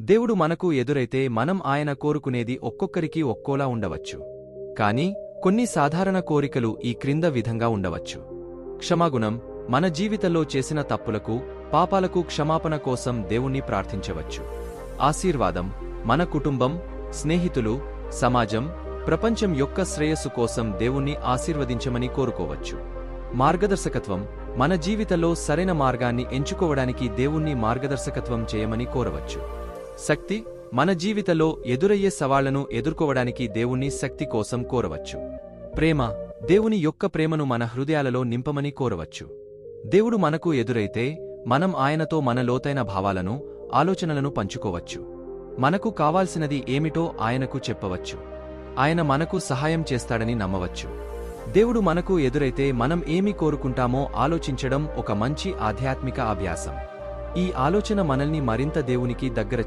దేవుడు మనకు ఎదురైతే మనం ఆయన కోరుకునేది ఒక్కొక్కరికి ఒక్కోలా ఉండవచ్చు. కాని కొన్ని సాధారణ కోరికలు ఈ క్రింద విధంగా ఉండవచ్చు. క్షమాగుణం, మన జీవితంలో చేసిన తప్పులకు, పాపాలకు క్షమాపణ కోసం దేవుణ్ణి ప్రార్థించవచ్చు. ఆశీర్వాదం, మన కుటుంబం, స్నేహితులు, సమాజం, ప్రపంచం యొక్క శ్రేయస్సు కోసం దేవుణ్ణి ఆశీర్వదించమని కోరుకోవచ్చు. మార్గదర్శకత్వం, మన జీవితంలో సరైన మార్గాన్ని ఎంచుకోవడానికి దేవుణ్ణి మార్గదర్శకత్వం చేయమని కోరవచ్చు. శక్తి, మన జీవితంలో ఎదురయ్యే సవాళ్లను ఎదుర్కోవడానికి దేవుణ్ణి శక్తి కోసం కోరవచ్చు. ప్రేమ, దేవుని యొక్క ప్రేమను మన హృదయాలలో నింపమని కోరవచ్చు. దేవుడు మనకు ఎదురైతే మనం ఆయనతో మన లోతైన భావాలను, ఆలోచనలను పంచుకోవచ్చు. మనకు కావాల్సినది ఏమిటో ఆయనకు చెప్పవచ్చు. ఆయన మనకు సహాయం చేస్తాడని నమ్మవచ్చు. దేవుడు మనకు ఎదురైతే మనం ఏమి కోరుకుంటామో ఆలోచించడం ఒక మంచి ఆధ్యాత్మిక అభ్యాసం. ఈ ఆలోచన మనల్ని మరింత దేవునికి దగ్గర